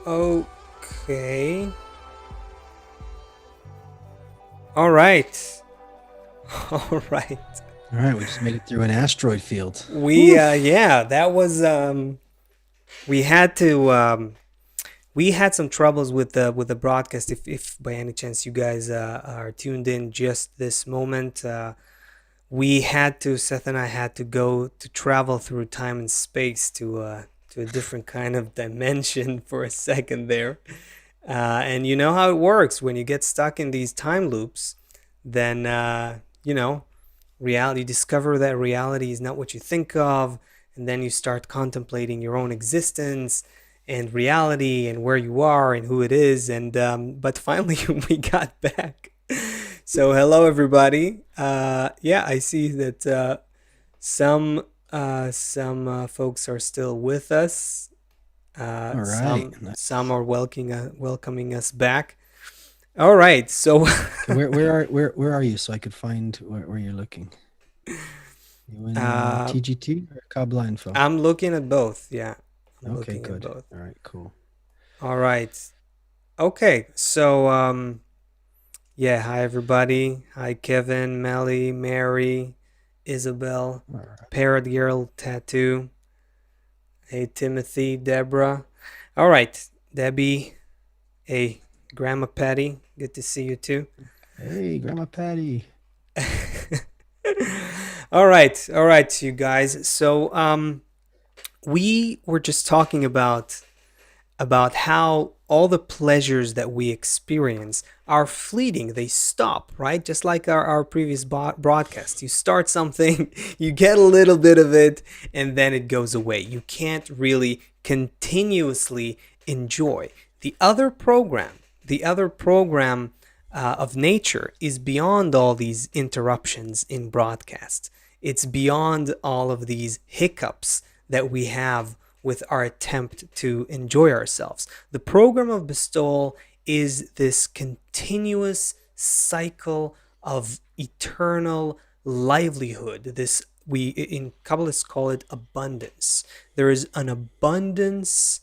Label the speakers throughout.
Speaker 1: Okay. All right. All right.
Speaker 2: All right, we just made it through an asteroid field.
Speaker 1: We
Speaker 2: Woof.
Speaker 1: yeah, that was we had to we had some troubles with the broadcast. If by any chance you guys are tuned in just this moment, we had to Seth and I had to go to travel through time and space to a different kind of dimension for a second there. And you know how it works when you get stuck in these time loops, then reality, you discover that reality is not what you think of, and then you start contemplating your own existence and reality and where you are and who it is. And but finally we got back. So hello everybody. Yeah, I see that some folks are still with us.
Speaker 2: All right.
Speaker 1: Some are welcoming us back. All right, so
Speaker 2: Okay, where are you so I could find where you're looking? You in
Speaker 1: uh,
Speaker 2: TGT or Kabbalah.info?
Speaker 1: I'm looking at both. Yeah, I'm
Speaker 2: Okay,
Speaker 1: looking at
Speaker 2: good.
Speaker 1: both.
Speaker 2: All right, cool.
Speaker 1: All right. Okay. So yeah, hi everybody. Hi Kevin, Melly, Mary, Isabel,
Speaker 2: All right.
Speaker 1: Parrot Girl Tattoo. Hey Timothy, Deborah. All right, Debbie. Hey, Grandma Patty. Good to see you too.
Speaker 2: Hey, Grandma Patty.
Speaker 1: All right, you guys. So we were just talking about how all the pleasures that we experience are fleeting. They stop, right? Just like our previous broadcast. You start something, you get a little bit of it, and then it goes away. You can't really continuously enjoy. The other program of nature is beyond all these interruptions in broadcast. It's beyond all of these hiccups that we have with our attempt to enjoy ourselves. The program of bestowal is this continuous cycle of eternal livelihood. This, we in Kabbalists call it abundance. There is an abundance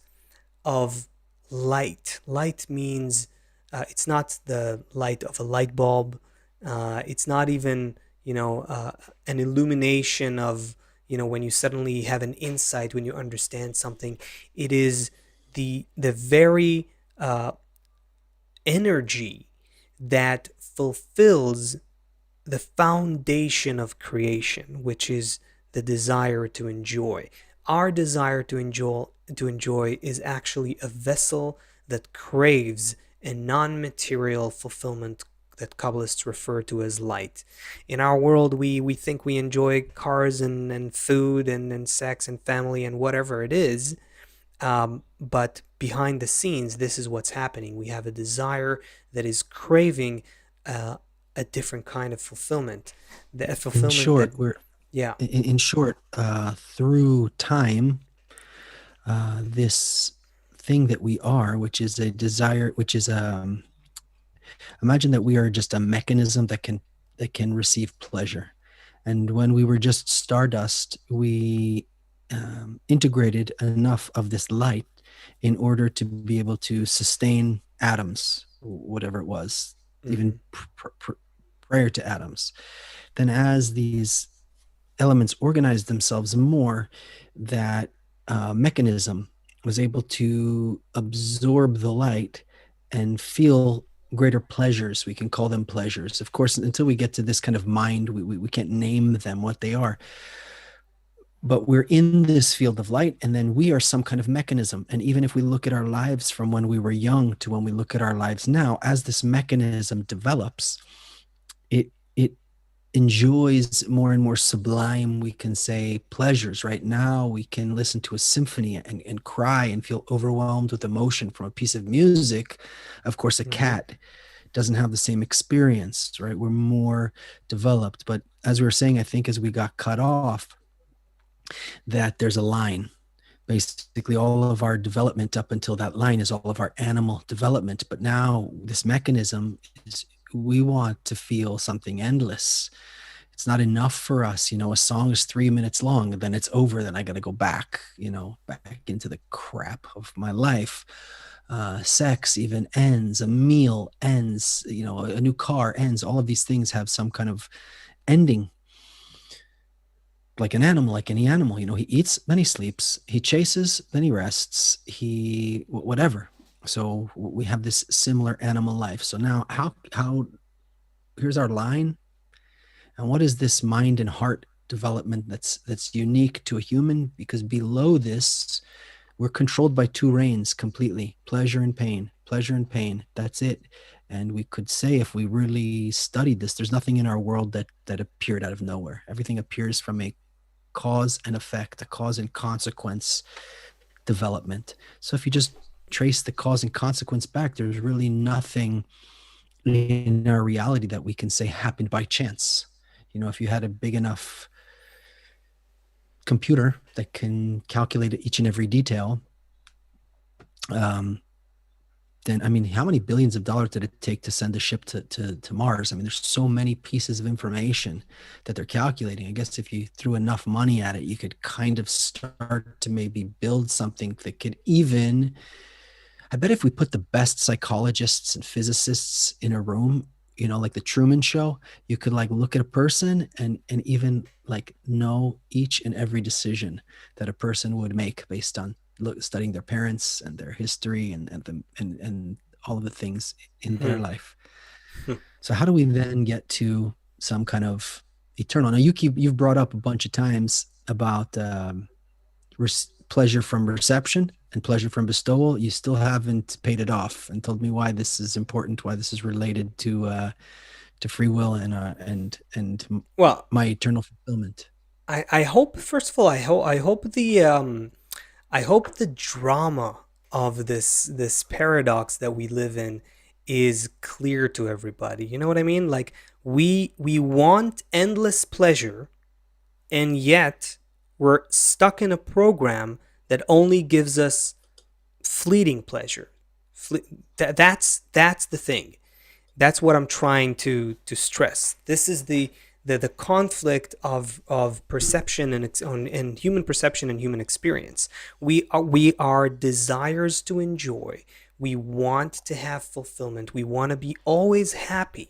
Speaker 1: of light. Light means it's not the light of a light bulb. It's not even an illumination of when you suddenly have an insight, when you understand something. It is the very energy that fulfills the foundation of creation, which is the desire to enjoy. Our desire to enjoy is actually a vessel that craves a non-material fulfillment that Kabbalists refer to as light. In our world, we think we enjoy cars and food and sex and family and whatever it is, but behind the scenes, this is what's happening. We have a desire that is craving a different kind of fulfillment. The
Speaker 2: In
Speaker 1: fulfillment that,
Speaker 2: short, we're
Speaker 1: yeah.
Speaker 2: in short, through time, this thing that we are, which is a desire, which is imagine that we are just a mechanism that can receive pleasure. And when we were just stardust, we integrated enough of this light in order to be able to sustain atoms, whatever it was, even
Speaker 1: Hmm.
Speaker 2: prior to atoms. Then, as these elements organized themselves more, that mechanism was able to absorb the light and feel greater pleasures. We can call them pleasures. Of course, until we get to this kind of mind, we can't name them what they are. But we're in this field of light, and then we are some kind of mechanism. And even if we look at our lives from when we were young to when we look at our lives now, as this mechanism develops, it enjoys more and more sublime, we can say, pleasures. Right now we can listen to a symphony and cry and feel overwhelmed with emotion from a piece of music. Of course, a
Speaker 1: Hmm.
Speaker 2: cat doesn't have the same experience, right? We're more developed. But as we were saying, I think as we got cut off, that there's a line. Basically, all of our development up until that line is all of our animal development. But now this mechanism is, we want to feel something endless. It's not enough for us. A song is 3 minutes long, and then it's over. Then I got to go back, back into the crap of my life. sex even ends, a meal ends, a new car ends. All of these things have some kind of ending, like an animal, like any animal. He eats, then he sleeps, he chases, then he rests, he whatever. So we have this similar animal life. So now, how here's our line. And what is this mind and heart development that's unique to a human? Because below this, we're controlled by two reins completely: pleasure and pain, pleasure and pain. That's it. And we could say, if we really studied this, there's nothing in our world that appeared out of nowhere. Everything appears from a cause and effect, a cause and consequence development. So if you just trace the cause and consequence back, there's really nothing in our reality that we can say happened by chance. If you had a big enough computer that can calculate each and every detail, then, I mean, how many billions of dollars did it take to send a ship to Mars? I mean, there's so many pieces of information that they're calculating. I guess if you threw enough money at it, you could kind of start to maybe build something that could even, I bet if we put the best psychologists and physicists in a room, like the Truman Show, you could like look at a person and even like know each and every decision that a person would make based on studying their parents and their history and all of the things in their
Speaker 1: Mhm.
Speaker 2: life. So how do we then get to some kind of eternal? Now you've brought up a bunch of times about pleasure from reception and pleasure from bestowal. You still haven't paid it off and told me why this is important, why this is related to free will and
Speaker 1: Well,
Speaker 2: my eternal fulfillment.
Speaker 1: I hope, first of all, I hope the drama of this paradox that we live in is clear to everybody. You know what I mean? Like, we want endless pleasure, and yet we're stuck in a program that only gives us fleeting pleasure. That's the thing. That's what I'm trying to stress. This is the conflict of perception and human perception and human experience. We are desires to enjoy. We want to have fulfillment. We want to be always happy.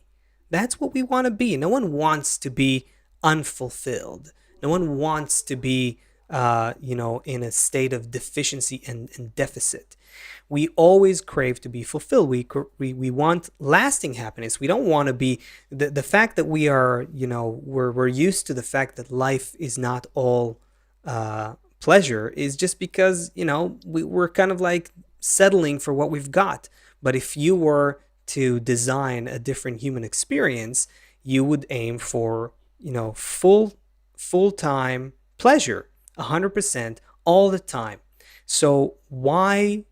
Speaker 1: That's what we want to be. No one wants to be unfulfilled. No one wants to be, in a state of deficiency and deficit. We always crave to be fulfilled. We want lasting happiness. We don't want to be the fact that we are, we're used to the fact that life is not all pleasure is just because, we're kind of like settling for what we've got. But if you were to design a different human experience, you would aim for, full time pleasure, 100% all the time. So why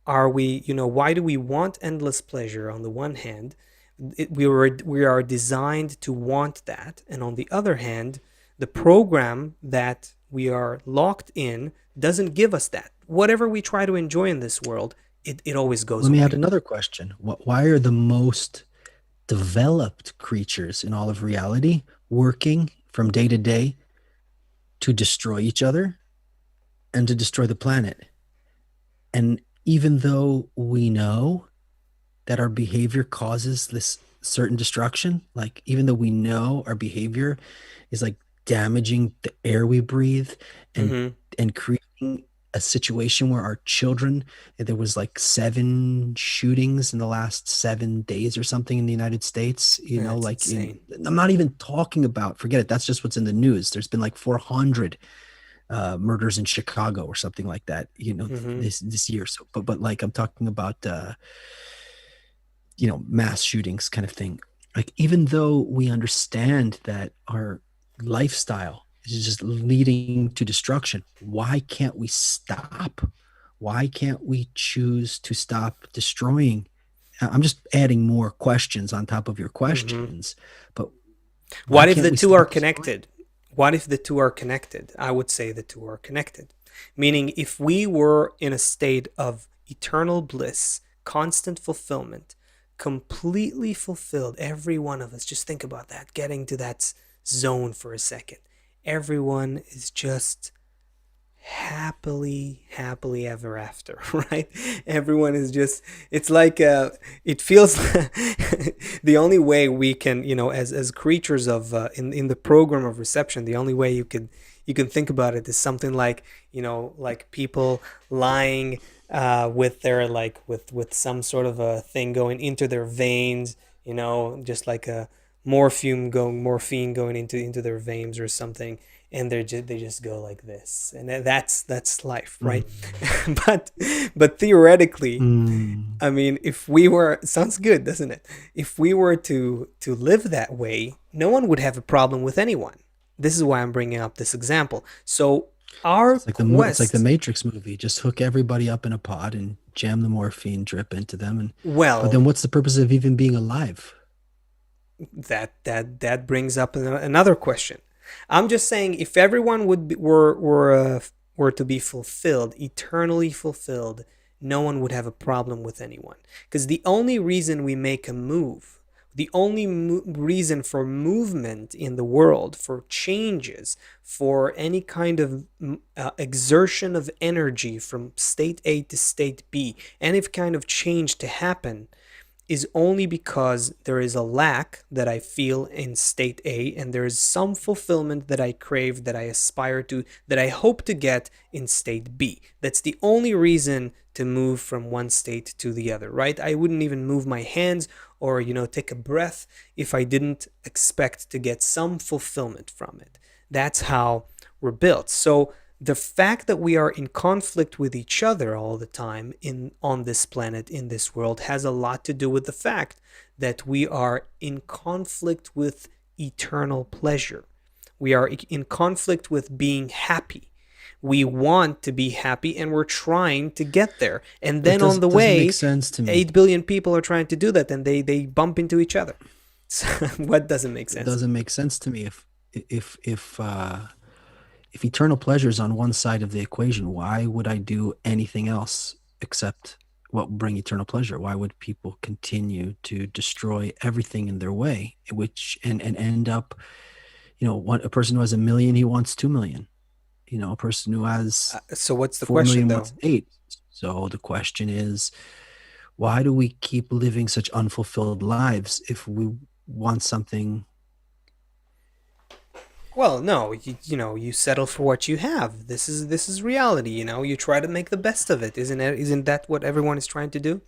Speaker 1: do we want endless pleasure? On the one hand, we are designed to want that, and on the other hand, the program that we are locked in doesn't give us that. Whatever we try to enjoy in this world, it always goes
Speaker 2: Let me add
Speaker 1: away.
Speaker 2: another question. Why are the most developed creatures in all of reality working from day to day to destroy each other and to destroy the planet? And even though we know that our behavior causes this certain destruction, like even though we know our behavior is like damaging the air we breathe and
Speaker 1: Mm-hmm.
Speaker 2: and creating a situation where our children, there was like 7 shootings in the last 7 days or something in the United States,
Speaker 1: That's
Speaker 2: like
Speaker 1: insane.
Speaker 2: I'm not even talking about, forget it, that's just what's in the news. There's been like 400 murders in Chicago or something like that,
Speaker 1: Mm-hmm.
Speaker 2: this year. So, but like I'm talking about, mass shootings kind of thing. Like, even though we understand that our lifestyle is just leading to destruction, why can't we stop? Why can't we choose to stop destroying? I'm just adding more questions on top of your
Speaker 1: Mm-hmm.
Speaker 2: questions, but why
Speaker 1: What if
Speaker 2: can't
Speaker 1: the
Speaker 2: we
Speaker 1: two are
Speaker 2: stop destroying?
Speaker 1: connected? What if the two are connected? I would say the two are connected. Meaning, if we were in a state of eternal bliss, constant fulfillment, completely fulfilled, every one of us, just think about that, getting to that zone for a second. Everyone is just happily ever after, right? Everyone is just, it's like, it feels the only way we can, as creatures of, in the program of reception, the only way you can think about it is something like, like people lying, with their, like, with some sort of a thing going into their veins, just like a morphine going into their veins or something, and they just go like this, and that's life, right?
Speaker 2: Mm.
Speaker 1: but but theoretically,
Speaker 2: Mm.
Speaker 1: I mean, if we were, sounds good, doesn't it? If we were to live that way, no one would have a problem with anyone. This is why I'm bringing up this example. So our
Speaker 2: It's like the
Speaker 1: quest,
Speaker 2: Matrix movie. Just hook everybody up in a pod and jam the morphine drip into them. And but
Speaker 1: well,
Speaker 2: then what's the purpose of even being alive?
Speaker 1: that brings up another question. I'm just saying, if everyone were to be fulfilled, eternally fulfilled, no one would have a problem with anyone. Because the only reason we make a move, the only reason for movement in the world, for changes, for any kind of exertion of energy from state A to state B, any kind of change to happen, is only because there is a lack that I feel in state A, and there is some fulfillment that I crave, that I aspire to, that I hope to get in state B. That's the only reason to move from one state to the other, right? I wouldn't even move my hands or, take a breath if I didn't expect to get some fulfillment from it. That's how we're built. So the fact that we are in conflict with each other all the time on this planet, in this world, has a lot to do with the fact that we are in conflict with eternal pleasure. We are in conflict with being happy. We want to be happy, and we're trying to get there, and
Speaker 2: That
Speaker 1: then on the
Speaker 2: doesn't make
Speaker 1: way,
Speaker 2: sense to me.
Speaker 1: 8 billion people are trying to do that, and they bump into each other. So, what doesn't make
Speaker 2: It
Speaker 1: sense?
Speaker 2: doesn't make sense to me. If if uh, if eternal pleasure is on one side of the equation, why would I do anything else except what will bring eternal pleasure? Why would people continue to destroy everything in their way, which and end up, a person who has 1 million, he wants 2 million. A person who has
Speaker 1: So what's the
Speaker 2: four
Speaker 1: question,
Speaker 2: million
Speaker 1: though?
Speaker 2: wants eight. So the question is, why do we keep living such unfulfilled lives if we want something?
Speaker 1: Well, no, you settle for what you have. This is reality. You try to make the best of it. Isn't it? Isn't that what everyone is trying to do?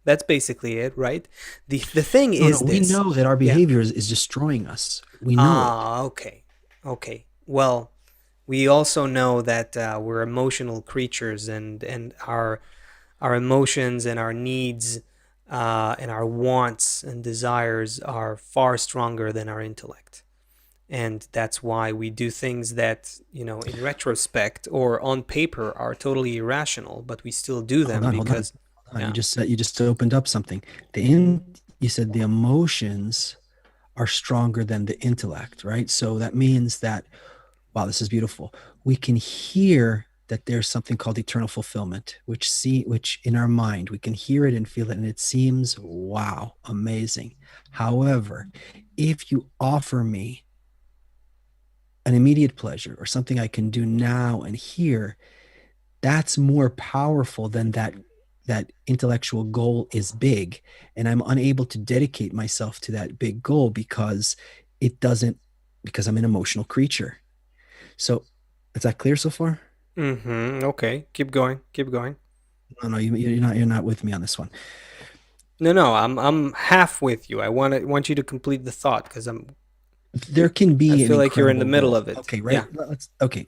Speaker 1: That's basically it, right? The thing
Speaker 2: No, no,
Speaker 1: is
Speaker 2: we
Speaker 1: this.
Speaker 2: know that our
Speaker 1: Yeah.
Speaker 2: behavior is destroying us. We know it.
Speaker 1: Ah, okay, okay. Well, we also know that we're emotional creatures, and our emotions and our needs, and our wants and desires are far stronger than our intellect. And that's why we do things that, in retrospect or on paper, are totally irrational, but we still do
Speaker 2: Hold
Speaker 1: them
Speaker 2: on, hold on,
Speaker 1: because,
Speaker 2: hold on.
Speaker 1: yeah.
Speaker 2: You just opened up something.
Speaker 1: Hmm.
Speaker 2: You said the emotions are stronger than the intellect, right? So that means that, wow, this is beautiful. We can hear that there's something called eternal fulfillment, which in our mind we can hear it and feel it, and it seems, wow, amazing. However, if you offer me an immediate pleasure or something I can do now and here, that's more powerful than that intellectual goal is big, and I'm unable to dedicate myself to that big goal because it doesn't because I'm an emotional creature. So is that clear so far?
Speaker 1: Okay, keep going, keep going.
Speaker 2: No, no, you're not with me on this one.
Speaker 1: No, no, I'm half with you. I want you to complete the thought, because
Speaker 2: There can
Speaker 1: I
Speaker 2: be an
Speaker 1: feel like you're in the
Speaker 2: incredible
Speaker 1: middle
Speaker 2: goal.
Speaker 1: of it.
Speaker 2: Okay, right?
Speaker 1: Yeah.
Speaker 2: Let's okay.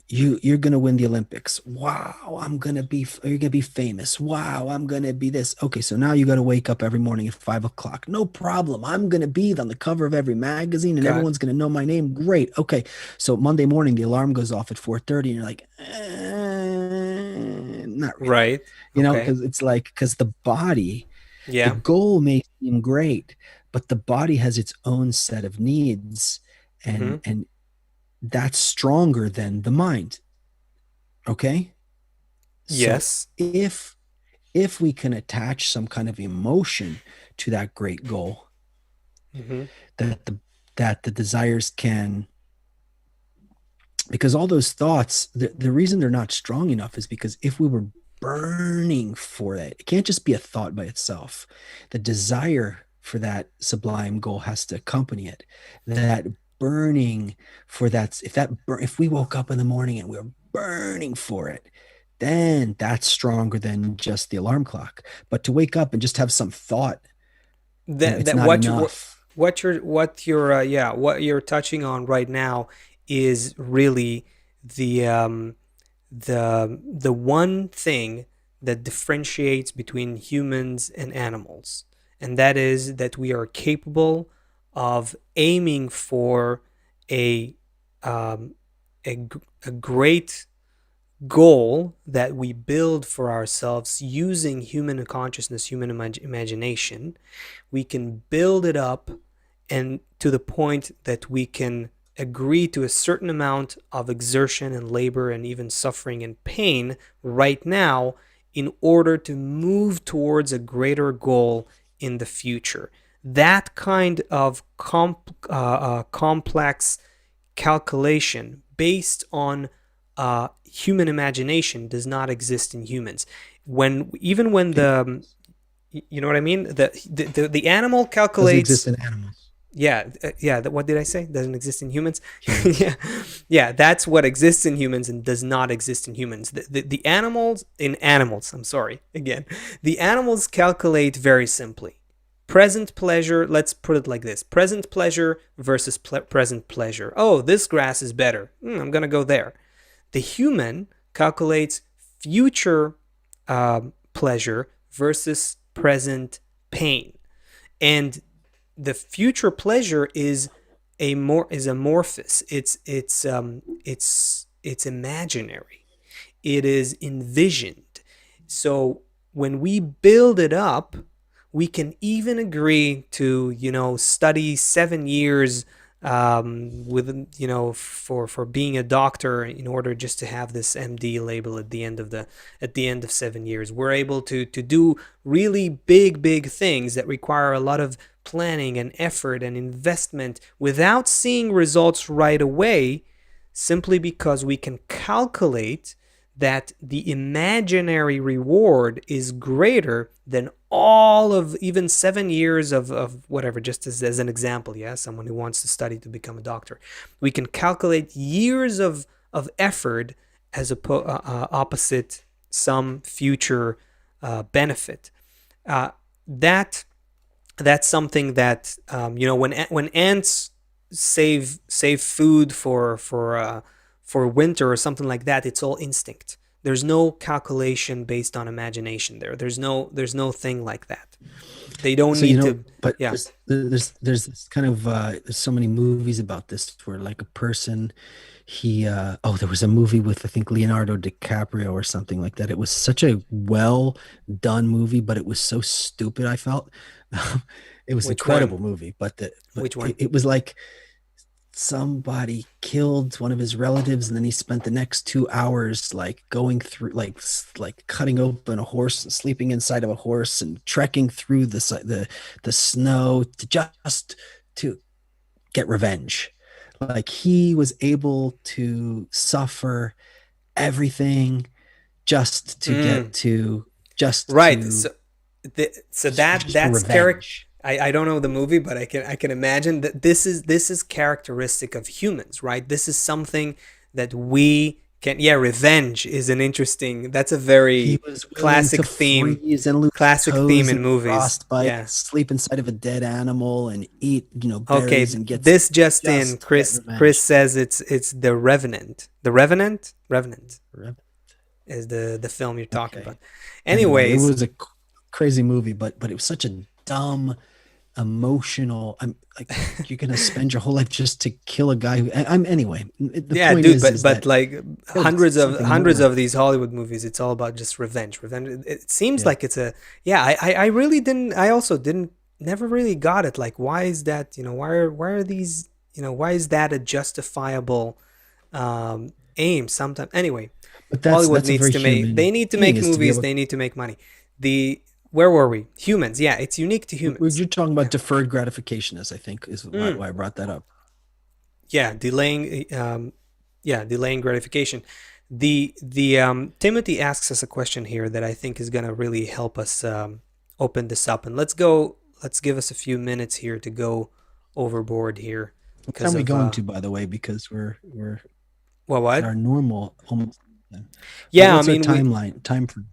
Speaker 2: You're gonna win the Olympics. Wow, you're gonna be famous. Wow, I'm gonna be this. Okay, so now you gotta wake up every morning at 5 o'clock. No problem. I'm gonna be on the cover of every magazine and
Speaker 1: Got.
Speaker 2: everyone's gonna know my name. Great. Okay. So Monday morning the alarm goes off at 4:30 and you're like, not really.
Speaker 1: Right. Okay.
Speaker 2: Because the body, the
Speaker 1: Yeah.
Speaker 2: goal may seem great, but the body has its own set of needs,
Speaker 1: Mm-hmm.
Speaker 2: and that's stronger than the mind. Okay. So
Speaker 1: Yes.
Speaker 2: if we can attach some kind of emotion to that great goal,
Speaker 1: Mm-hmm.
Speaker 2: that the desires can because all those thoughts, the reason they're not strong enough is because if we were burning for it can't just be a thought by itself. The desire for that sublime goal has to accompany it. That burning for that, if we woke up in the morning and we were burning for it, then that's stronger than just the alarm clock. But to wake up and just have some thought,
Speaker 1: that
Speaker 2: it's
Speaker 1: that
Speaker 2: not
Speaker 1: what you
Speaker 2: enough.
Speaker 1: what you're touching on right now is really the the one thing that differentiates between humans and animals, and that is that we are capable of aiming for a um, a great goal that we build for ourselves using human consciousness, human imagination. We can build it up and to the point that we can agree to a certain amount of exertion and labor and even suffering and pain right now in order to move towards a greater goal in the future. That kind of complex calculation based on human imagination does not exist in humans. When
Speaker 2: It
Speaker 1: the you know what I mean? The animal
Speaker 2: doesn't exist
Speaker 1: calculates.
Speaker 2: in animals,
Speaker 1: Yeah, yeah. What did I say? Doesn't exist in humans.
Speaker 2: humans.
Speaker 1: Yeah, yeah. That's what exists in humans and does not exist in humans. The animals in animals. I'm sorry. Again, the animals calculate very simply. Present pleasure. Let's put it like this: present pleasure versus present pleasure. Oh, this grass is better. I'm gonna go there. The human calculates future pleasure versus present pain, and the future pleasure is amorphous. It's imaginary. It is envisioned. So when we build it up, we can even agree to study 7 years with for being a doctor in order just to have this MD label at the end of 7 years. We're able to do really big things that require a lot of planning and effort and investment without seeing results right away, simply because we can calculate that the imaginary reward is greater than all of even 7 years of whatever, just as an example. Yeah, someone who wants to study to become a doctor, we can calculate years of effort as opposite some future benefit. That that's something that when ants save food for winter or something like that, it's all instinct. There's no calculation based on imagination there. There's no thing like that. They don't
Speaker 2: So
Speaker 1: need to.
Speaker 2: but
Speaker 1: Yeah.
Speaker 2: there's this kind of there's so many movies about this where like a person, he there was a movie with I think Leonardo DiCaprio or something like that. It was such a well done movie, but it was so stupid, I felt. It was an
Speaker 1: Which one?
Speaker 2: incredible movie, but
Speaker 1: Which one?
Speaker 2: it was like somebody killed one of his relatives, and then he spent the next 2 hours like going through like cutting open a horse and sleeping inside of a horse and trekking through the snow to just to get revenge. Like he was able to suffer everything just to get
Speaker 1: Mm.
Speaker 2: to just
Speaker 1: Right.
Speaker 2: to
Speaker 1: So
Speaker 2: for
Speaker 1: that's character.
Speaker 2: revenge.
Speaker 1: I don't know the movie, but I can imagine that this is characteristic of humans, right? This is something that we can. Yeah, revenge is an interesting. That's a
Speaker 2: He
Speaker 1: very
Speaker 2: was willing to
Speaker 1: classic theme.
Speaker 2: freeze and lose
Speaker 1: Classic theme
Speaker 2: toes
Speaker 1: in
Speaker 2: and
Speaker 1: movies.
Speaker 2: frostbite,
Speaker 1: Yeah.
Speaker 2: sleep inside of a dead animal, and eat, berries
Speaker 1: Okay.
Speaker 2: and get
Speaker 1: This just in.
Speaker 2: just to get
Speaker 1: Chris
Speaker 2: revenge.
Speaker 1: says it's the Revenant. The Revenant. Revenant is the film you're talking
Speaker 2: Okay.
Speaker 1: about.
Speaker 2: Anyway, it
Speaker 1: Anyways,
Speaker 2: was a crazy movie, but it was such a dumb, emotional. I'm like, you're gonna spend your whole life just to kill a guy who. I'm anyway. The
Speaker 1: yeah,
Speaker 2: point
Speaker 1: dude,
Speaker 2: is
Speaker 1: but
Speaker 2: that
Speaker 1: like
Speaker 2: killed something
Speaker 1: hundreds
Speaker 2: more.
Speaker 1: of these Hollywood movies, it's all about just revenge. Revenge. It seems
Speaker 2: Yeah,
Speaker 1: like it's a yeah. I really didn't. I also didn't. Never really got it. Like, why is that? Why are these? Why is that a justifiable aim? Sometimes. Anyway,
Speaker 2: but
Speaker 1: Hollywood
Speaker 2: that's a
Speaker 1: needs
Speaker 2: very
Speaker 1: to make. They
Speaker 2: human
Speaker 1: need to
Speaker 2: thing,
Speaker 1: make
Speaker 2: is to be
Speaker 1: movies.
Speaker 2: able.
Speaker 1: They need to make money. The Where were we? Humans. Yeah, it's unique to humans.
Speaker 2: You're talking about
Speaker 1: Yeah.
Speaker 2: deferred gratification, as I think is
Speaker 1: Mm.
Speaker 2: why I brought that up.
Speaker 1: Yeah, delaying. delaying gratification. The Timothy asks us a question here that I think is going to really help us open this up. And let's give us a few minutes here to go overboard here
Speaker 2: What time
Speaker 1: because
Speaker 2: are we
Speaker 1: of
Speaker 2: going to, by the way? Because we're
Speaker 1: well,
Speaker 2: at
Speaker 1: what?
Speaker 2: our normal almost.
Speaker 1: Yeah, I
Speaker 2: What's our
Speaker 1: mean, we
Speaker 2: timeline? Time for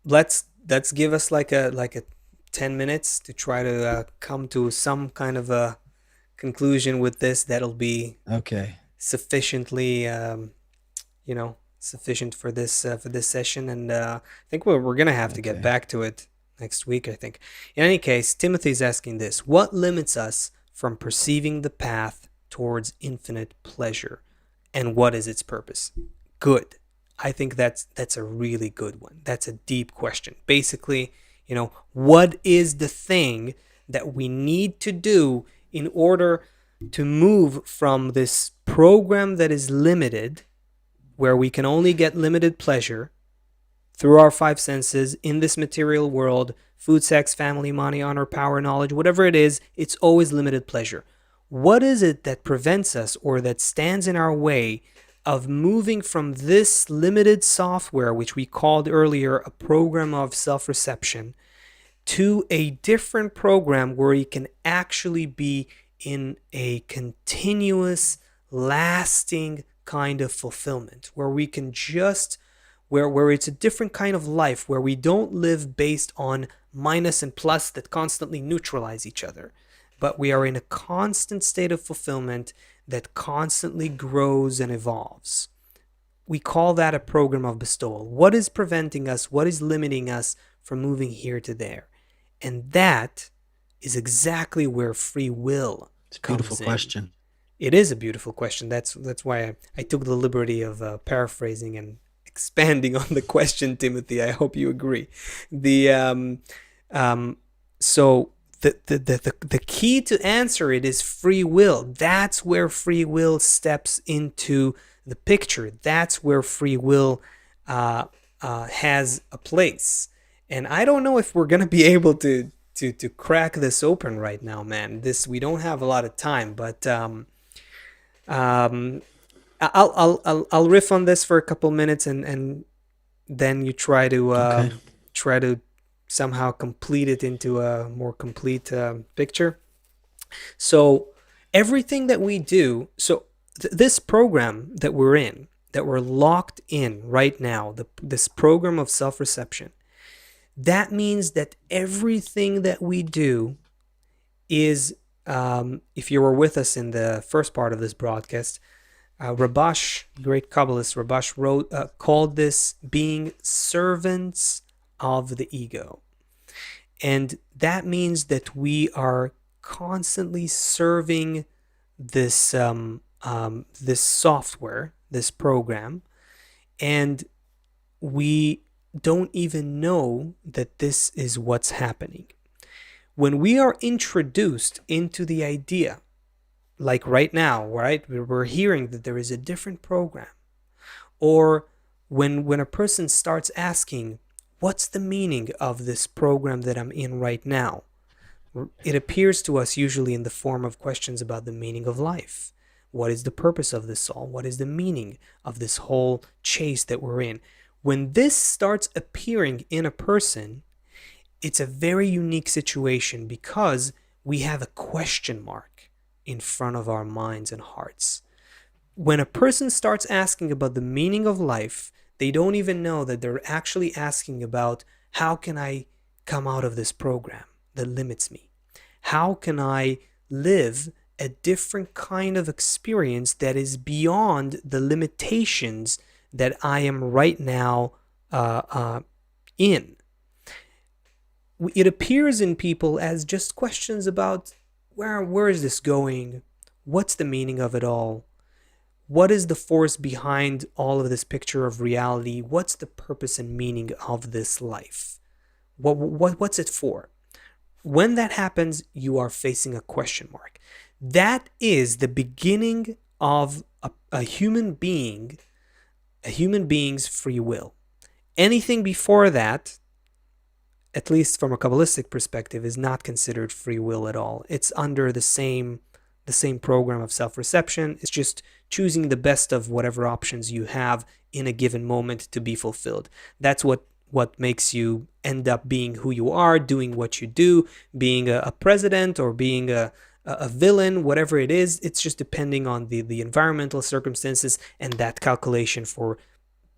Speaker 1: let's give us like a 10 minutes to try to come to some kind of a conclusion with this that'll be
Speaker 2: okay,
Speaker 1: sufficiently sufficient for this session. And I think we're gonna have to get
Speaker 2: okay.
Speaker 1: back to it next week, I think. In any case, Timothy's asking this: what limits us from perceiving the path towards infinite pleasure, and what is its purpose? Good. I think that's a really good one. That's a deep question. Basically, what is the thing that we need to do in order to move from this program that is limited, where we can only get limited pleasure through our five senses in this material world: food, sex, family, money, honor, power, knowledge, whatever it is, it's always limited pleasure. What is it that prevents us or that stands in our way of moving from this limited software, which we called earlier a program of self reception, to a different program where you can actually be in a continuous, lasting kind of fulfillment, where we can just where it's a different kind of life, where we don't live based on minus and plus that constantly neutralize each other, but we are in a constant state of fulfillment that constantly grows and evolves. We call that a program of bestowal. What is preventing us? What is limiting us from moving here to there? And that is exactly where free will
Speaker 2: It's a beautiful
Speaker 1: comes in.
Speaker 2: question.
Speaker 1: It is a beautiful question. That's why I took the liberty of paraphrasing and expanding on the question, Timothy. I hope you agree. The so the key to answer it is free will. That's where free will steps into the picture. That's where free will has a place. And I don't know if we're gonna be able to crack this open right now, man. We don't have a lot of time, but um, I'll riff on this for a couple minutes, and then you
Speaker 2: Okay.
Speaker 1: try to somehow complete it into a more complete picture. So everything that we do, this program that we're in, that we're locked in right now, this program of self-reception, that means that everything that we do is, if you were with us in the first part of this broadcast, Rabash, great Kabbalist Rabash, called this being servants of the ego. And that means that we are constantly serving this this software, this program, and we don't even know that this is what's happening. When we are introduced into the idea, like right now, right, we're hearing that there is a different program, or when a person starts asking, what's the meaning of this program that I'm in right now? It appears to us usually in the form of questions about the meaning of life. What is the purpose of this all? What is the meaning of this whole chase that we're in? When this starts appearing in a person, it's a very unique situation because we have a question mark in front of our minds and hearts. When a person starts asking about the meaning of life, they don't even know that they're actually asking about, how can I come out of this program that limits me? How can I live a different kind of experience that is beyond the limitations that I am right now in? It appears in people as just questions about where is this going? What's the meaning of it all? What is the force behind all of this picture of reality? What's the purpose and meaning of this life? What's it for? When that happens, you are facing a question mark. That is the beginning of a human being's free will. Anything before that, at least from a Kabbalistic perspective, is not considered free will at all. It's under the same the same program of self-reception. It's just choosing the best of whatever options you have in a given moment to be fulfilled. That's what makes you end up being who you are, doing what you do, being a president or being a villain, whatever it is. It's just depending on the environmental circumstances and that calculation for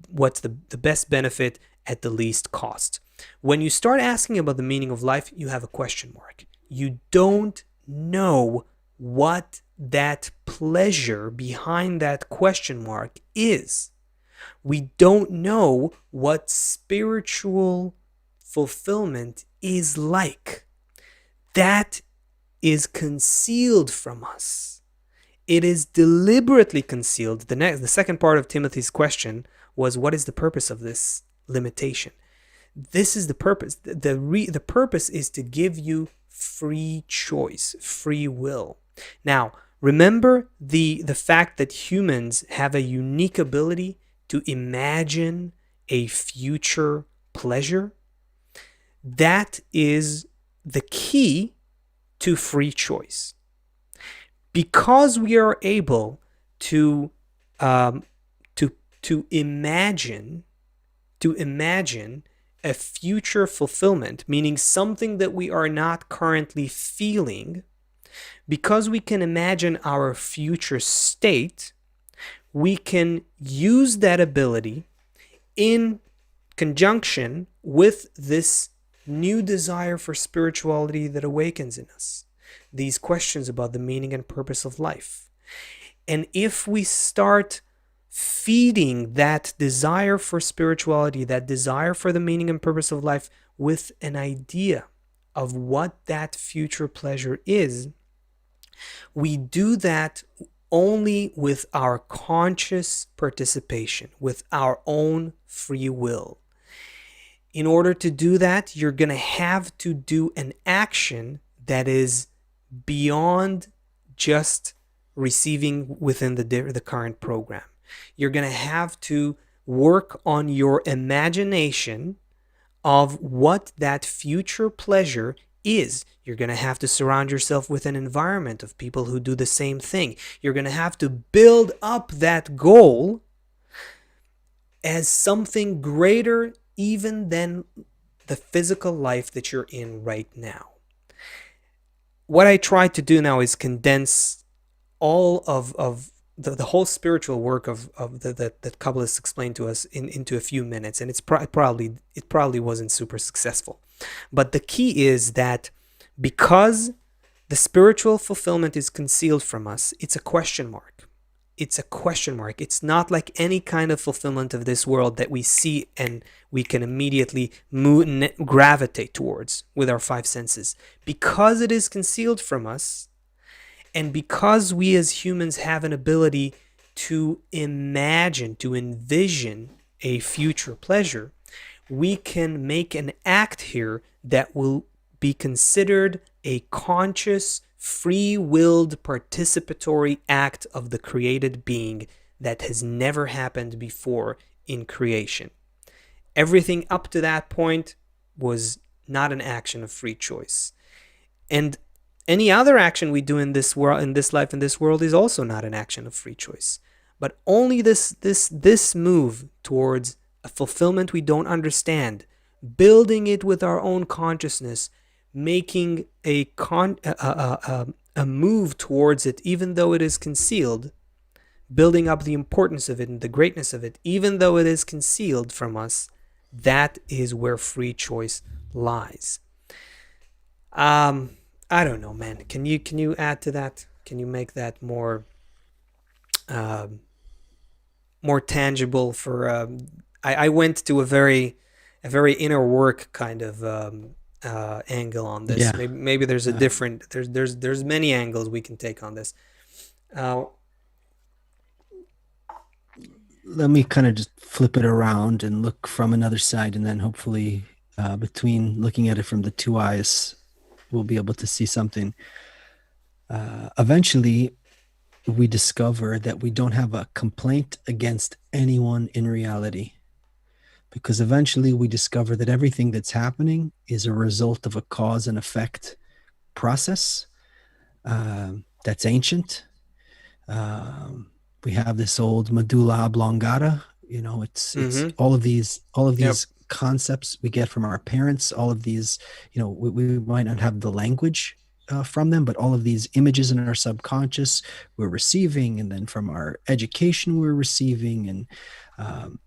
Speaker 1: what's the best benefit at the least cost. When you start asking about the meaning of life, you have a question mark. You don't know what that pleasure behind that question mark is. We don't know what spiritual fulfillment is like. That is concealed from us. It is deliberately concealed. The second part of Timothy's question was, what is the purpose of this limitation? This is the purpose. The purpose is to give you free choice, free will. Now, remember the fact that humans have a unique ability to imagine a future pleasure? That is the key to free choice. Because we are able to imagine a future fulfillment, meaning something that we are not currently feeling, because we can imagine our future state, we can use that ability in conjunction with this new desire for spirituality that awakens in us. These questions about the meaning and purpose of life. And if we start feeding that desire for spirituality, that desire for the meaning and purpose of life with an idea of what that future pleasure is, we do that only with our conscious participation, with our own free will. In order to do that, you're going to have to do an action that is beyond just receiving within the current program. You're going to have to work on your imagination of what that future pleasure is. You're going to have to surround yourself with an environment of people who do the same thing. You're going to have to build up that goal as something greater even than the physical life that you're in right now. What I try to do now is condense all of the whole spiritual work that Kabbalists explained to us into a few minutes, and it probably wasn't super successful. But the key is that because the spiritual fulfillment is concealed from us, it's a question mark. It's a question mark. It's not like any kind of fulfillment of this world that we see and we can immediately gravitate towards with our five senses. Because it is concealed from us, and because we as humans have an ability to imagine, to envision a future pleasure, we can make an act here that will be considered a conscious, free-willed, participatory act of the created being that has never happened before in creation. Everything up to that point was not an action of free choice. And any other action we do in this world, in this life, in this world, is also not an action of free choice. But only this move towards a fulfillment we don't understand, building it with our own consciousness, making a move towards it, even though it is concealed, building up the importance of it and the greatness of it, even though it is concealed from us, that is where free choice lies. I don't know, man. Can you add to that? Can you make that more more tangible for? I went to a very inner work kind of angle on this.
Speaker 2: Yeah.
Speaker 1: Maybe there's a different there's many angles we can take on this.
Speaker 2: Let me kind of just flip it around and look from another side, and then hopefully between looking at it from the two eyes, we'll be able to see something. Eventually, we discover that we don't have a complaint against anyone in reality, because eventually we discover that everything that's happening is a result of a cause and effect process. that's ancient. Um, we have this old medulla oblongata. You know, it's
Speaker 1: Mm-hmm.
Speaker 2: all of
Speaker 1: Yep.
Speaker 2: these concepts we get from our parents. All of these, you know, we might not have the language from them, but all of these images in our subconscious we're receiving, and then from our education we're receiving, and um,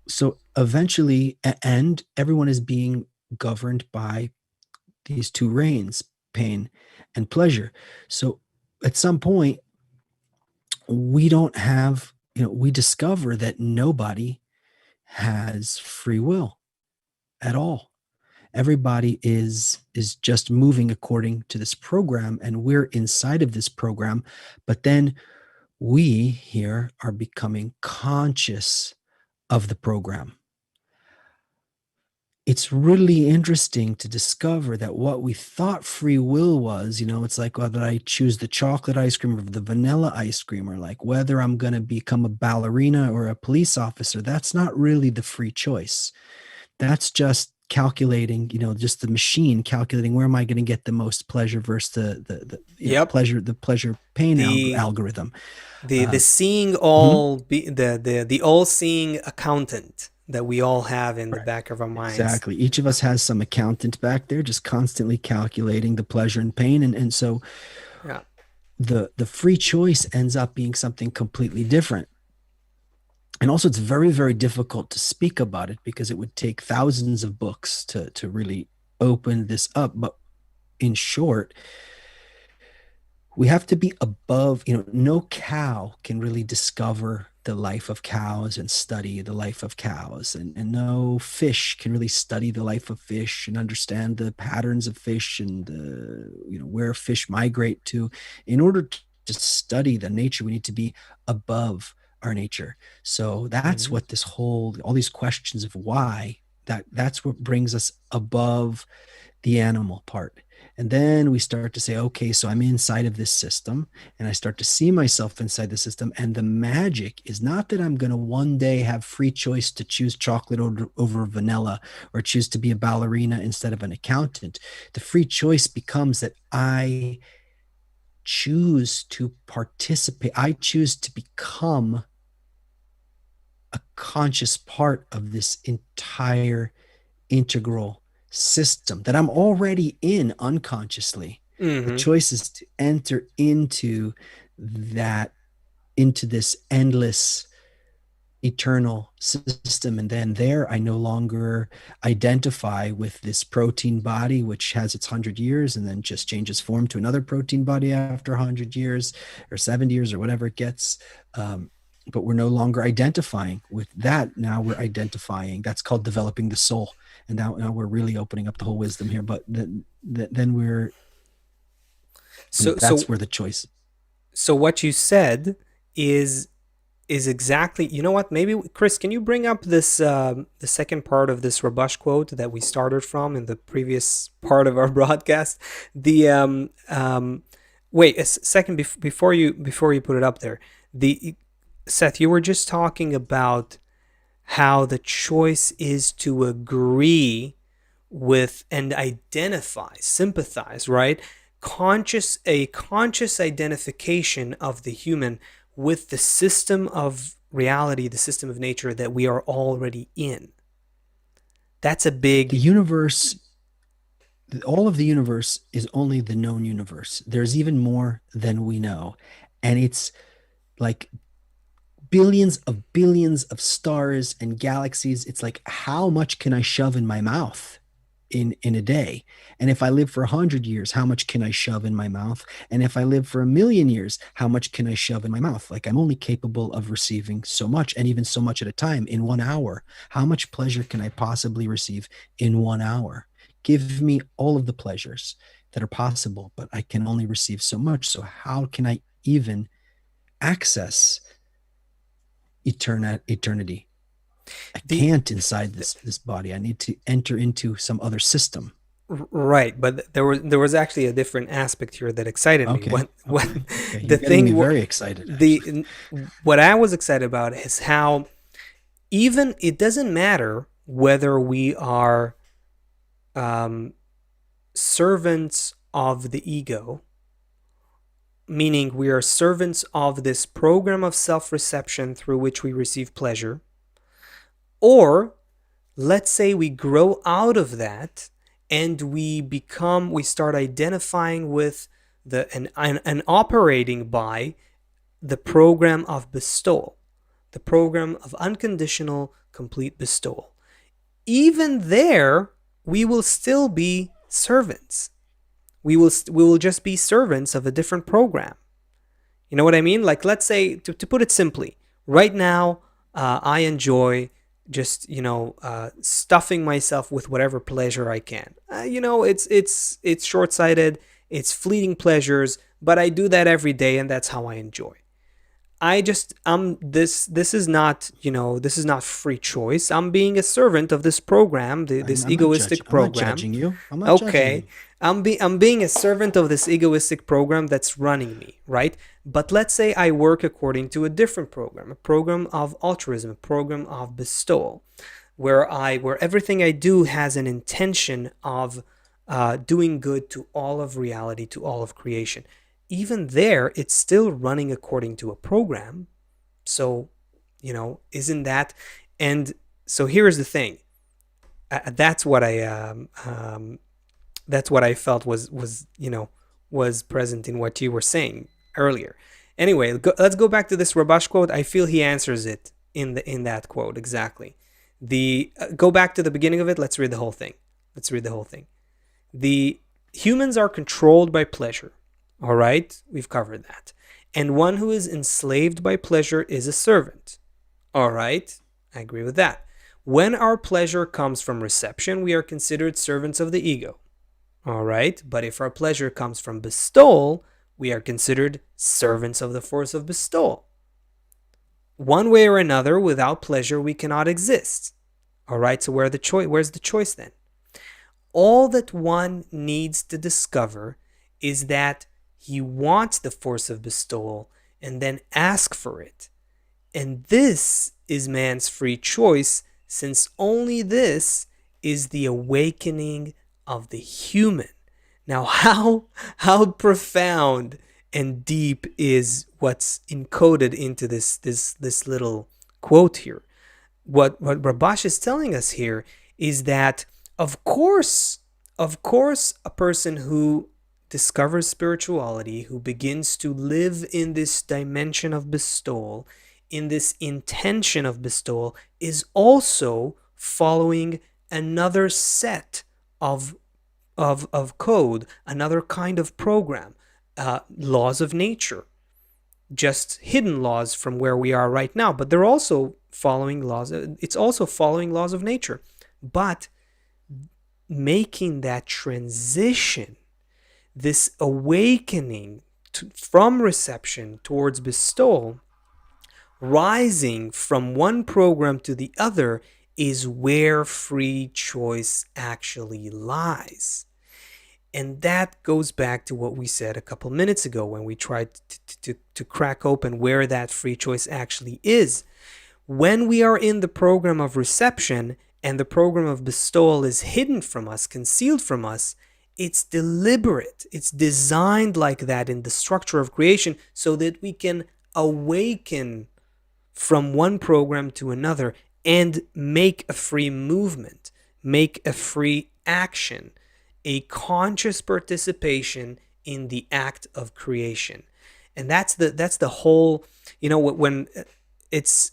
Speaker 2: so eventually, and everyone is being governed by these two reigns, pain and pleasure. So at some point, we don't have, you know, we discover that nobody has free will at all. Everybody is just moving according to this program, and we're inside of this program. But then we here are becoming conscious of the program. It's really interesting to discover that what we thought free will was, you know, it's like whether I choose the chocolate ice cream or the vanilla ice cream, or like whether I'm going to become a ballerina or a police officer. That's not really the free choice. That's just calculating, you know, just the machine calculating where am I going to get the most pleasure versus the you know,
Speaker 1: Yep.
Speaker 2: pleasure pain
Speaker 1: The
Speaker 2: algorithm.
Speaker 1: the
Speaker 2: Uh,
Speaker 1: seeing
Speaker 2: mhm.
Speaker 1: all be the all seeing accountant that we all have in the
Speaker 2: Right.
Speaker 1: back of our minds.
Speaker 2: Exactly. Each of us has some accountant back there just constantly calculating the pleasure and pain. And so
Speaker 1: Yeah.
Speaker 2: the free choice ends up being something completely different. And also it's very, very difficult to speak about it because it would take thousands of books to really open this up. But in short, we have to be above, you know, no cow can really discover the life of cows and study the life of cows, and no fish can really study the life of fish and understand the patterns of fish and you know, where fish migrate to. In order to study the nature, we need to be above our nature. So that's
Speaker 1: Mhm.
Speaker 2: what this whole, all these questions of why, that's what brings us above the animal part. And then we start to say, okay, so I'm inside of this system, and I start to see myself inside the system. And the magic is not that I'm going to one day have free choice to choose chocolate over vanilla, or choose to be a ballerina instead of an accountant. The free choice becomes that I choose to participate, I choose to become a conscious part of this entire integral system that I'm already in unconsciously. The
Speaker 1: Mm-hmm.
Speaker 2: choice is to enter into that, into this endless eternal system. And then there, I no longer identify with this protein body, which has its 100 years and then just changes form to another protein body after 100 years or 70 years or whatever it gets. But we're no longer identifying with that. Now we're identifying, that's called developing the soul. And now we're really opening up the whole wisdom here. But then we're,
Speaker 1: So
Speaker 2: that's
Speaker 1: so
Speaker 2: where the choice.
Speaker 1: so what you said is is exactly, you know what, maybe Chris, can you bring up this the second part of this Rabash quote that we started from in the previous part of our broadcast? The wait a second, before you put it up there. The Seth, you were just talking about how the choice is to agree with and identify, sympathize, right? A conscious identification of the human with the system of reality, the system of nature that we are already in. That's a
Speaker 2: The
Speaker 1: big.
Speaker 2: universe, all of the universe is only the known universe. There's even more than we know. And it's like billions of stars and galaxies. It's like, how much can I shove in my mouth in a day? And if I live for 100 years, how much can I shove in my mouth? And if I live for 1 million years, how much can I shove in my mouth? Like, I'm only capable of receiving so much, and even so much at a time in 1 hour. How much pleasure can I possibly receive in 1 hour? Give me all of the pleasures that are possible, but I can only receive so much. So how can I even access eternity? I
Speaker 1: the,
Speaker 2: can't inside this body. I need to enter into some other system.
Speaker 1: right, but there was actually a different aspect here that excited me.
Speaker 2: Okay.
Speaker 1: When
Speaker 2: Okay. Okay. You're
Speaker 1: the
Speaker 2: getting me
Speaker 1: thing
Speaker 2: very excited, actually.
Speaker 1: the what I was excited about is how even it doesn't matter whether we are um, servants of the ego, meaning we are servants of this program of self-reception through which we receive pleasure, or let's say we grow out of that and we start identifying with and operating by the program of bestowal, the program of unconditional complete bestowal. Even there, we will still be servants. We will just be servants of a different program. You know what I mean? Like, let's say, to put it simply, right now, I enjoy just, stuffing myself with whatever pleasure I can. It's short-sighted, it's fleeting pleasures, but I do that every day, and that's how I enjoy. This is not, this is not free choice. I'm being a servant of this program, this
Speaker 2: I'm not
Speaker 1: egoistic
Speaker 2: judging. I'm not
Speaker 1: program.
Speaker 2: judging you. I'm not judging
Speaker 1: Okay.
Speaker 2: you.
Speaker 1: I'm being a servant of this egoistic program that's running me, right? But let's say I work according to a different program, a program of altruism, a program of bestowal, where everything I do has an intention of doing good to all of reality, to all of creation. Even there, it's still running according to a program. So, isn't that? And so here's the thing. That's what I felt was present in what you were saying earlier. Anyway, let's go back to this Rabash quote. I feel he answers it in that quote exactly. The Go back to the beginning of it. Let's read the whole thing. The humans are controlled by pleasure. All right, we've covered that. And one who is enslaved by pleasure is a servant. All right, I agree with that. When our pleasure comes from reception, we are considered servants of the ego. All right, but if our pleasure comes from bestowal, we are considered servants of the force of bestowal. One way or another, without pleasure, we cannot exist. All right, so where's the choice then? All that one needs to discover is that he wants the force of bestowal and then ask for it. And this is man's free choice, since only this is the awakening of the human. Now, how profound and deep is what's encoded into this little quote here? What Rabash is telling us here is that of course, a person who discovers spirituality, who begins to live in this dimension of bestowal, in this intention of bestowal, is also following another set of code, another kind of program, laws of nature, just hidden laws from where we are right now, but they're also following laws. It's also following laws of nature, but making that transition, this awakening from reception towards bestowal, rising from one program to the other, is where free choice actually lies. And that goes back to what we said a couple minutes ago when we tried to crack open where that free choice actually is. When we are in the program of reception and the program of bestowal is hidden from us, concealed from us, it's deliberate. It's designed like that in the structure of creation so that we can awaken from one program to another and make a free movement, make a free action, a conscious participation in the act of creation. And that's the whole, when it's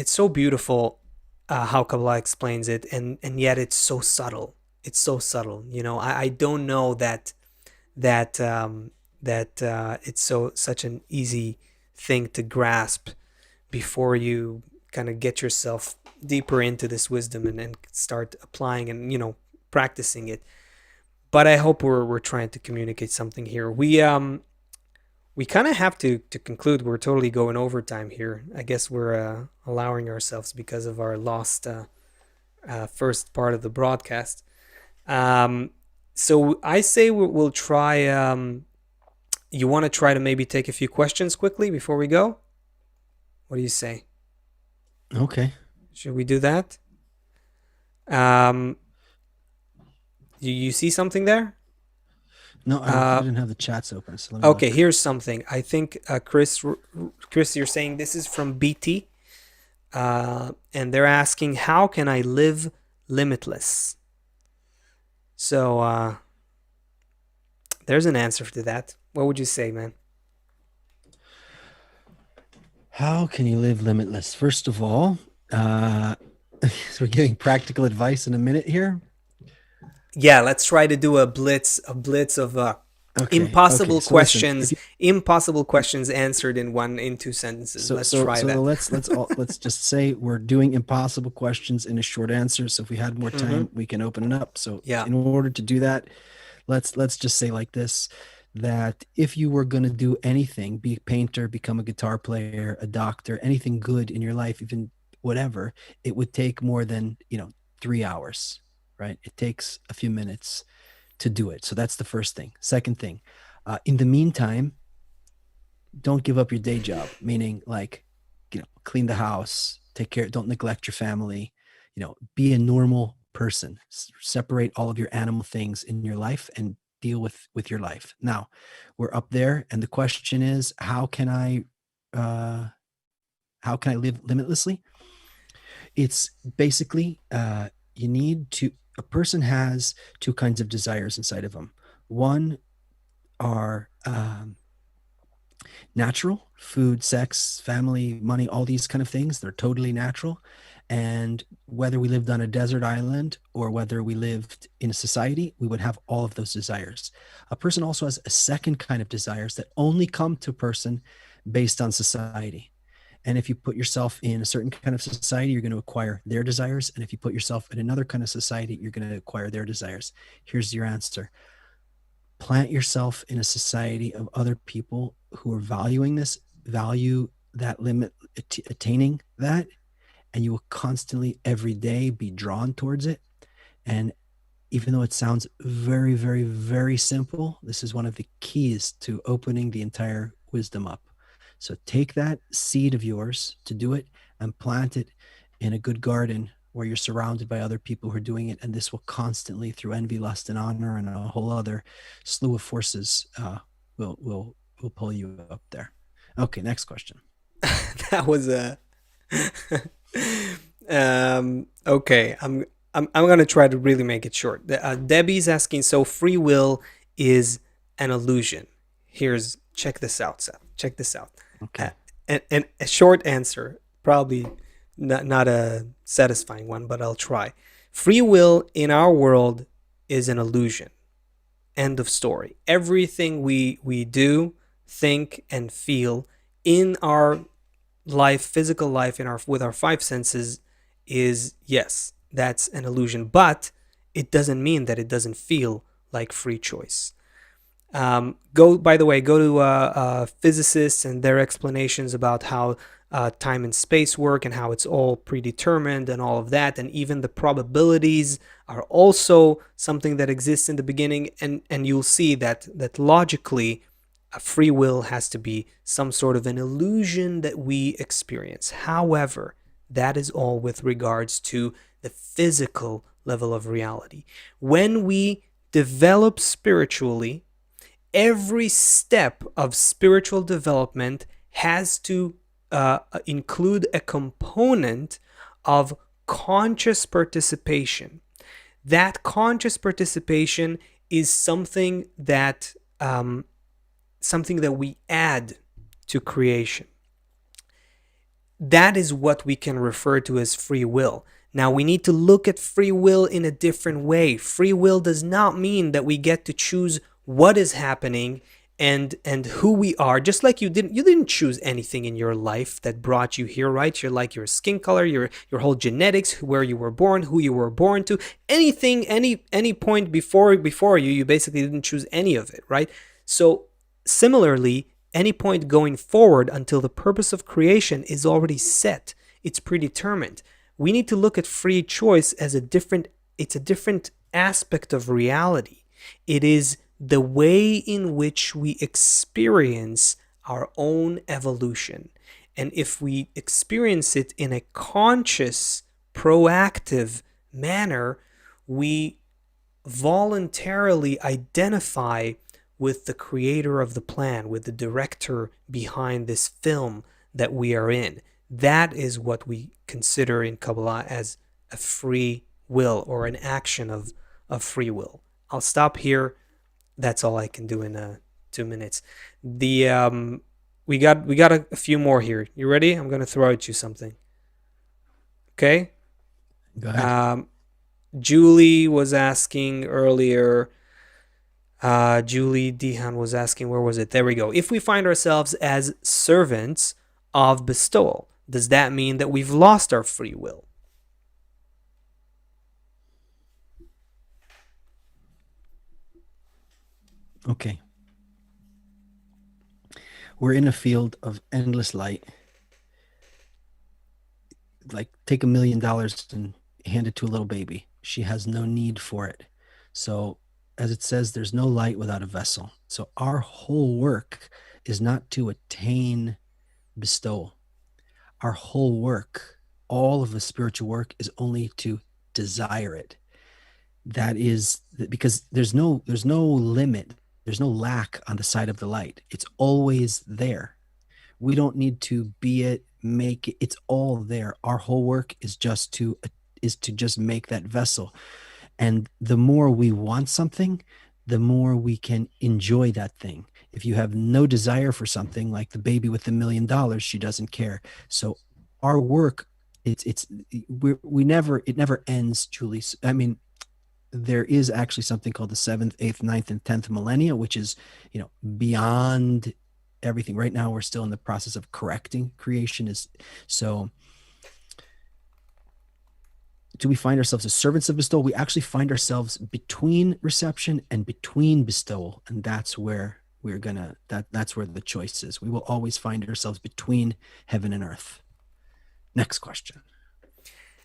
Speaker 1: so beautiful how Kabbalah explains it, and yet it's so subtle. It's so subtle. I don't know that it's such an easy thing to grasp before you kind of get yourself deeper into this wisdom and start applying and practicing it. But I hope we're trying to communicate something here. We kind of have to conclude. We're totally going overtime here. I guess we're allowing ourselves because of our lost first part of the broadcast. So I say we'll try. You want to try to maybe take a few questions quickly before we go? What do you say?
Speaker 2: Okay.
Speaker 1: Should we do that? You see something there?
Speaker 2: No, I
Speaker 1: Uh,
Speaker 2: didn't have the chats open, so let me
Speaker 1: okay,
Speaker 2: look.
Speaker 1: here's something. I think Chris, you're saying this is from BT, and they're asking, how can I live limitless? So there's an answer to that. What would you say, man?
Speaker 2: How can you live limitless? First of all, so we're giving practical advice in a minute here.
Speaker 1: Yeah, let's try to do a blitz of
Speaker 2: Okay. So listen, if you
Speaker 1: impossible questions answered in 2 sentences. Let's try that.
Speaker 2: let's just say we're doing impossible questions in a short answer. So if we had more
Speaker 1: Mm-hmm.
Speaker 2: time, we can open it up. So
Speaker 1: Yeah.
Speaker 2: in order to do that, let's just say like this, that if you were going to do anything, be a painter, become a guitar player, a doctor, anything good in your life, even whatever, it would take more than 3 hours, right? It takes a few minutes to do it. So that's the first thing. Second thing, in the meantime, don't give up your day job, meaning like, clean the house, take care, don't neglect your family, be a normal person. Separate all of your animal things in your life and deal with your life. Now, we're up there, and the question is, uh how can I live limitlessly? It's basically, you need to a person has two kinds of desires inside of them. One are natural: food, sex, family, money, all these kind of things. They're totally natural. And whether we lived on a desert island or whether we lived in a society, we would have all of those desires. A person also has a second kind of desires that only come to a person based on society. And if you put yourself in a certain kind of society, you're going to acquire their desires. And if you put yourself in another kind of society, you're going to acquire their desires. Here's your answer: plant yourself in a society of other people who are valuing this, value that limit, attaining that, and you will constantly every day be drawn towards it. And even though it sounds very, very, very simple, this is one of the keys to opening the entire wisdom up. So take that seed of yours to do it and plant it in a good garden where you're surrounded by other people who are doing it. And this will constantly, through envy, lust, and honor, and a whole other slew of forces, will pull you up there. Okay, next question.
Speaker 1: That was a okay. I'm gonna try to really make it short. Debbie's asking, so free will is an illusion. Here's check this out, Seth. Check this out. Uh,
Speaker 2: Okay.
Speaker 1: and a short answer, probably not a satisfying one, but I'll try. Free will in our world is an illusion. End of story. Everything we do, think, and feel in our life, physical life, in our with our five senses, is, yes, that's an illusion, but it doesn't mean that it doesn't feel like free choice. Go, by the way, go to physicists and their explanations about how time and space work and how it's all predetermined and all of that, and even the probabilities are also something that exists in the beginning, and you'll see that logically a free will has to be some sort of an illusion that we experience. However, that is all with regards to the physical level of reality. When we develop spiritually, every step of spiritual development has to include a component of conscious participation. That conscious participation is something that we add to creation. That is what we can refer to as free will. Now, we need to look at free will in a different way. Free will does not mean that we get to choose what is happening and who we are. Just like you didn't choose anything in your life that brought you here, right? You're like your skin color, your whole genetics, where you were born, who you were born to, anything, any point before you basically didn't choose any of it, right? So similarly, any point going forward until the purpose of creation is already set. It's predetermined. We need to look at free choice as it's a different aspect of reality. It is the way in which we experience our own evolution. And if we experience it in a conscious, proactive manner, we voluntarily identify with the creator of the plan, with the director behind this film that we are in. That is what we consider in Kabbalah as a free will, or an action of free will. I'll stop here. That's all I can do in 2 minutes. We got a few more here. You ready? I'm gonna throw at you something. Okay.
Speaker 2: Go ahead.
Speaker 1: Julie was asking earlier. Julie Dehan was asking, where was it? There we go. If we find ourselves as servants of bestowal, does that mean that we've lost our free will?
Speaker 2: Okay. We're in a field of endless light. Like, take $1 million and hand it to a little baby. She has no need for it. So, as it says, there's no light without a vessel. So our whole work is not to attain bestowal. Our whole work, all of the spiritual work, is only to desire it. That is because there's no limit. There's no lack on the side of the light. It's always there. We don't need to be it, make it. It's all there. Our whole work is just to just make that vessel. And the more we want something, the more we can enjoy that thing. If you have no desire for something, like the baby with $1 million, she doesn't care. So our work, it never ends, Julie. I mean, there is actually something called the 7th, 8th, 9th, and 10th millennia, which is, beyond everything. Right now, we're still in the process of correcting creation. Do we find ourselves as servants of bestowal? We actually find ourselves between reception and between bestowal, and that's where that's where the choice is. We will always find ourselves between heaven and earth. Next question.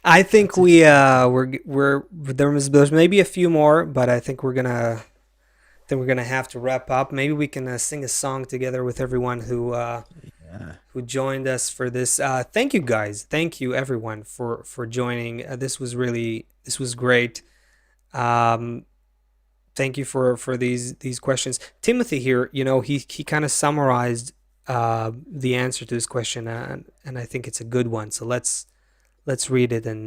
Speaker 1: I think there's maybe a few more, but I think we're gonna have to wrap up. Maybe we can sing a song together with everyone who joined us for this. Thank you guys. Thank you everyone for joining. This was great. Thank you for these questions. Timothy here, he kind of summarized the answer to this question, and I think it's a good one. So let's read it and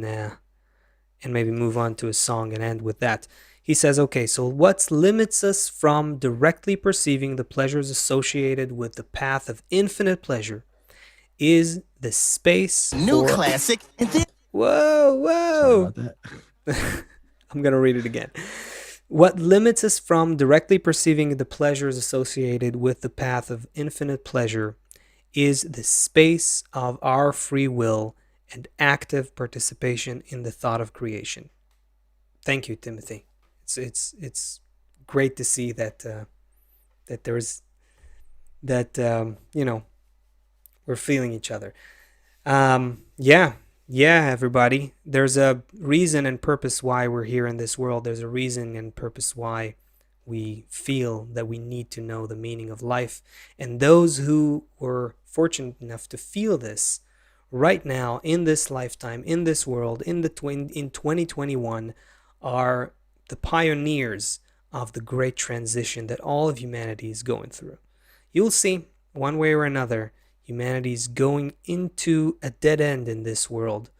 Speaker 1: maybe move on to a song and end with that. He says, okay, so what limits us from directly perceiving the pleasures associated with the path of infinite pleasure is the space
Speaker 3: New classic.
Speaker 1: Whoa.
Speaker 2: Sorry about that.
Speaker 1: I'm going to read it again. What limits us from directly perceiving the pleasures associated with the path of infinite pleasure is the space of our free will and active participation in the thought of creation. Thank you, Timothy. It's great to see that there's that we're feeling each other. Yeah, everybody. There's a reason and purpose why we're here in this world. There's a reason and purpose why we feel that we need to know the meaning of life. And those who were fortunate enough to feel this right now, in this lifetime, in this world, in 2021, are the pioneers of the great transition that all of humanity is going through. You'll see, one way or another, humanity is going into a dead end in this world,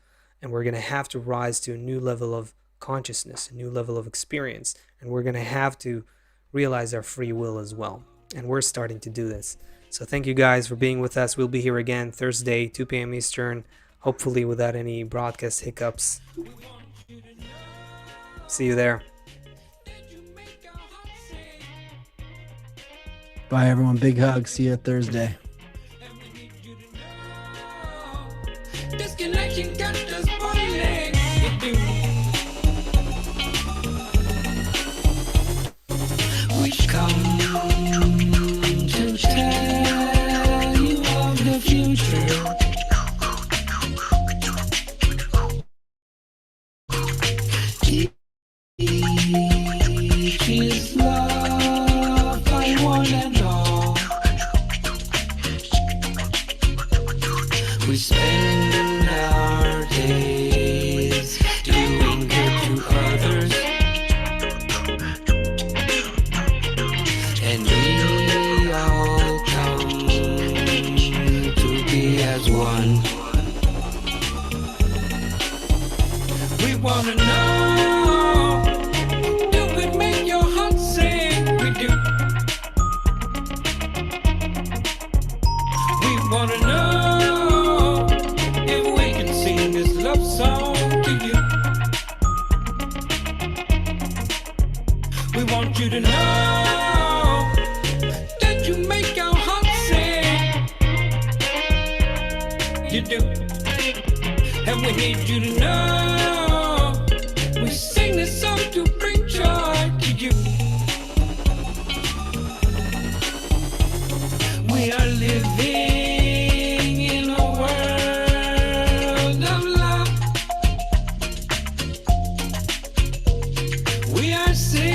Speaker 1: and we're going to have to rise to a new level of consciousness, a new level of experience, and we're going to have to realize our free will as well. And we're starting to do this. So thank you guys for being with us. We'll be here again Thursday, 2 p.m. Eastern, hopefully without any broadcast hiccups. See you there.
Speaker 2: Bye, everyone. Big hug. See you Thursday.
Speaker 3: This connection got us falling. We come to tell you of the future. Teach is love by one and all. wanna know, do it make your heart sing? We do. We wanna know if we can sing this love song to you. We want you to know that you make our heart sing. You do. And we need you to know we sing this song to bring joy to you. We are living in a world of love. We are singing